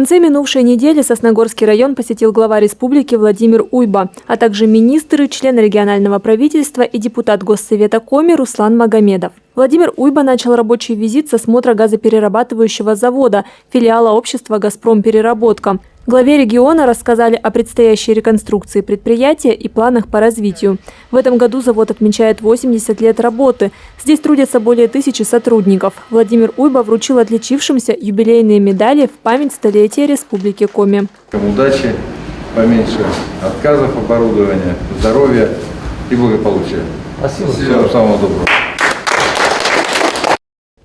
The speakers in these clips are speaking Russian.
конце минувшей недели Сосногорский район посетил глава республики Владимир Уйба, а также министры, члены регионального правительства и депутат Госсовета Коми Руслан Магомедов. Владимир Уйба начал рабочий визит с осмотра газоперерабатывающего завода, филиала общества «Газпром Переработка». Главе региона рассказали о предстоящей реконструкции предприятия и планах по развитию. В этом году завод отмечает 80 лет работы. Здесь трудятся более 1000 сотрудников. Владимир Уйба вручил отличившимся юбилейные медали в память столетия Республики Коми. Удачи, поменьше отказов оборудования, здоровья и благополучия. Спасибо. Всего самого доброго.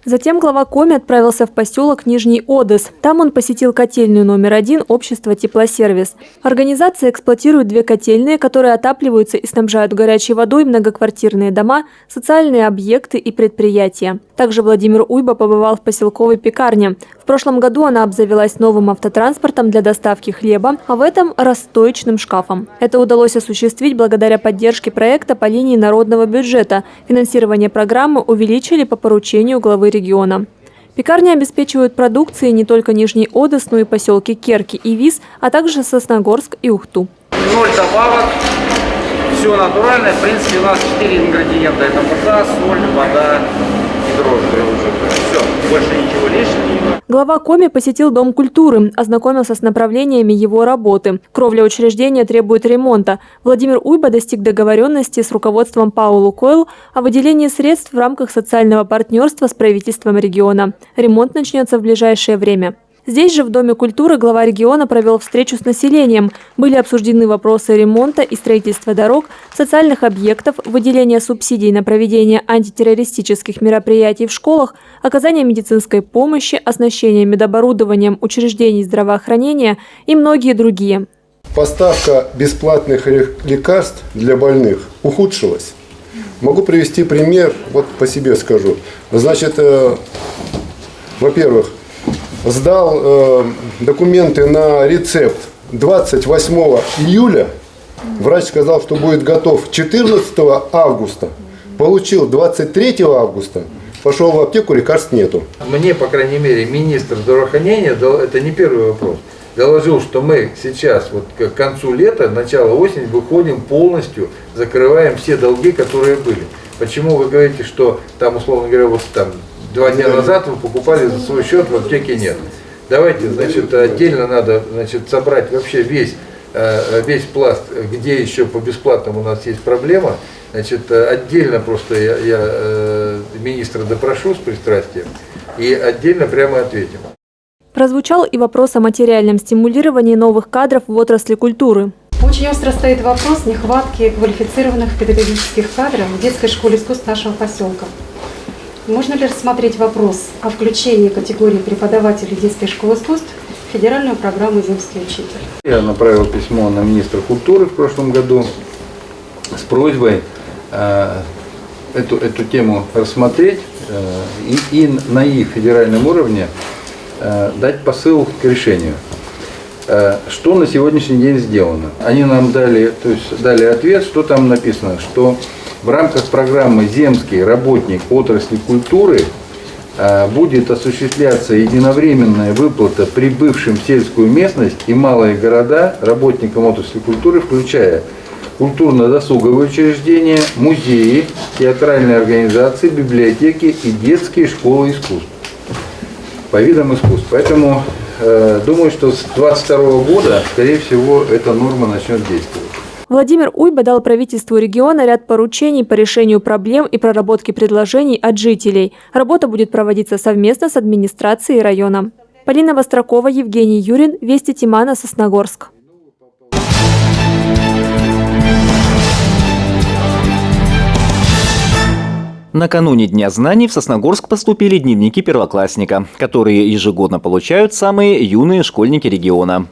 Затем глава Коми отправился в поселок Нижний Одес. Там он посетил котельную номер 1 общества «Теплосервис». Организация эксплуатирует 2 котельные, которые отапливаются и снабжают горячей водой многоквартирные дома, социальные объекты и предприятия. Также Владимир Уйба побывал в поселковой пекарне. В прошлом году она обзавелась новым автотранспортом для доставки хлеба, а в этом – расстоечным шкафом. Это удалось осуществить благодаря поддержке проекта по линии народного бюджета. Финансирование программы увеличили по поручению главы региона. Пекарни обеспечивают продукцией не только Нижний Одес, но и поселки Керки и Вис, а также Сосногорск и Ухту. 0 добавок, все натуральное. В принципе, у нас 4 ингредиента. Это мука, соль, вода и дрожжи. Все, больше ничего лишнего. Глава Коми посетил Дом культуры, ознакомился с направлениями его работы. Кровля учреждения требует ремонта. Владимир Уйба достиг договоренности с руководством ПАО «Лукойл» о выделении средств в рамках социального партнерства с правительством региона. Ремонт начнется в ближайшее время. Здесь же, в Доме культуры, глава региона провел встречу с населением. Были обсуждены вопросы ремонта и строительства дорог, социальных объектов, выделения субсидий на проведение антитеррористических мероприятий в школах, оказания медицинской помощи, оснащения медоборудованием учреждений здравоохранения и многие другие. Поставка бесплатных лекарств для больных ухудшилась. Могу привести пример, вот по себе скажу. Значит, во-первых, сдал документы на рецепт 28 июля. Врач сказал, что будет готов 14 августа. Получил 23 августа. Пошел в аптеку, лекарств нету. Мне, по крайней мере, министр здравоохранения, это не первый вопрос, доложил, что мы сейчас, вот к концу лета, начало осени, выходим полностью, закрываем все долги, которые были. Почему вы говорите, что там, условно говоря, вот там 2 дня назад вы покупали за свой счет, в аптеке нет? Давайте, значит, отдельно надо, значит, собрать вообще весь пласт, где еще по бесплатному у нас есть проблема. Значит, отдельно просто я министра допрошу с пристрастием и отдельно прямо ответим. Прозвучал и вопрос о материальном стимулировании новых кадров в отрасли культуры. Очень остро стоит вопрос нехватки квалифицированных педагогических кадров в детской школе искусств нашего поселка. Можно ли рассмотреть вопрос о включении категории преподавателей детской школы искусств в федеральную программу «Земский учитель»? Я направил письмо на министра культуры в прошлом году с просьбой эту тему рассмотреть и на их федеральном уровне дать посыл к решению. Что на сегодняшний день сделано? Они нам дали ответ, что там написано, что в рамках программы «Земский работник отрасли культуры» будет осуществляться единовременная выплата прибывшим в сельскую местность и малые города работникам отрасли культуры, включая культурно-досуговые учреждения, музеи, театральные организации, библиотеки и детские школы искусств по видам искусств. Поэтому думаю, что с 2022 года, скорее всего, эта норма начнет действовать. Владимир Уйба дал правительству региона ряд поручений по решению проблем и проработке предложений от жителей. Работа будет проводиться совместно с администрацией района. Полина Востракова, Евгений Юрин, Вести Тимана, Сосногорск. Накануне Дня знаний в Сосногорск поступили дневники первоклассника, которые ежегодно получают самые юные школьники региона.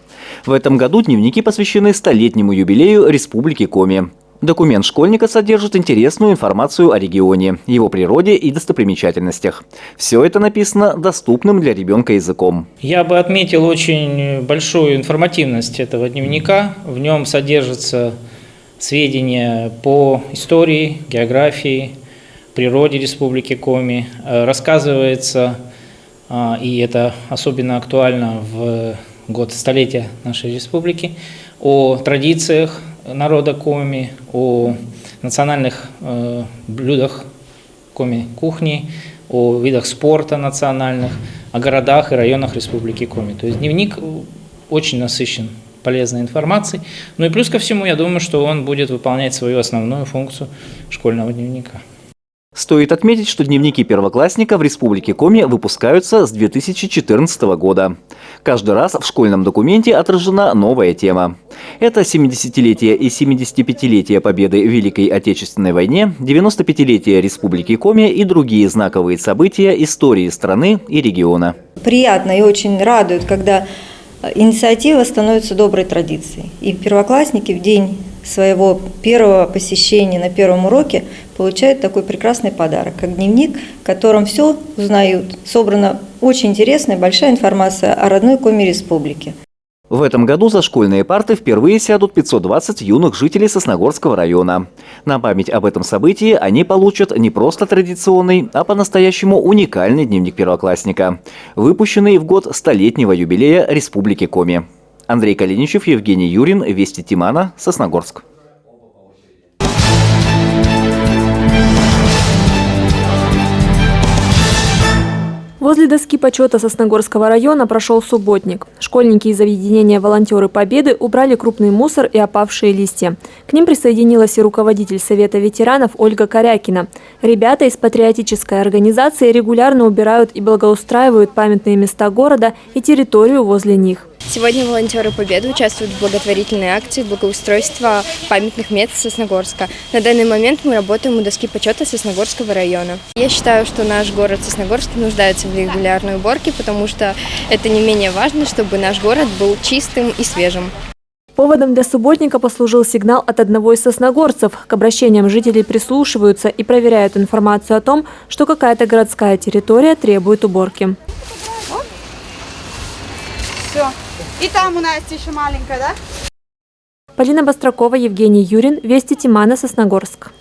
В этом году дневники посвящены 100-летнему юбилею Республики Коми. Документ школьника содержит интересную информацию о регионе, его природе и достопримечательностях. Все это написано доступным для ребенка языком. Я бы отметил очень большую информативность этого дневника. В нем содержатся сведения по истории, географии, природе Республики Коми. Рассказывается, и это особенно актуально в год столетия нашей республики, о традициях народа Коми, о национальных блюдах Коми-кухни, о видах спорта национальных, о городах и районах Республики Коми. То есть дневник очень насыщен полезной информацией. Ну и плюс ко всему, я думаю, что он будет выполнять свою основную функцию школьного дневника. Стоит отметить, что дневники первоклассника в Республике Коми выпускаются с 2014 года. Каждый раз в школьном документе отражена новая тема. Это 70-летие и 75-летие победы в Великой Отечественной войне, 95-летие Республики Коми и другие знаковые события истории страны и региона. Приятно и очень радует, когда инициатива становится доброй традицией. И первоклассники в день своего первого посещения на первом уроке получают такой прекрасный подарок, как дневник, в котором все узнают. Собрана очень интересная, большая информация о родной Коми республике. В этом году за школьные парты впервые сядут 520 юных жителей Сосногорского района. На память об этом событии они получат не просто традиционный, а по-настоящему уникальный дневник первоклассника, выпущенный в год столетнего юбилея Республики Коми. Андрей Калиничев, Евгений Юрин, Вести Тимана, Сосногорск. Возле доски почета Сосногорского района прошел субботник. Школьники из объединения «Волонтеры Победы» убрали крупный мусор и опавшие листья. К ним присоединилась и руководитель Совета ветеранов Ольга Корякина. Ребята из патриотической организации регулярно убирают и благоустраивают памятные места города и территорию возле них. Сегодня волонтеры Победы участвуют в благотворительной акции благоустройства памятных мест Сосногорска. На данный момент мы работаем у доски почета Сосногорского района. Я считаю, что наш город Сосногорск нуждается в регулярной уборке, потому что это не менее важно, чтобы наш город был чистым и свежим. Поводом для субботника послужил сигнал от одного из сосногорцев. К обращениям жителей прислушиваются и проверяют информацию о том, что какая-то городская территория требует уборки. Все. И там у нас еще маленькая, да? Полина Бастракова, Евгений Юрин, Вести Тимана, Сосногорск.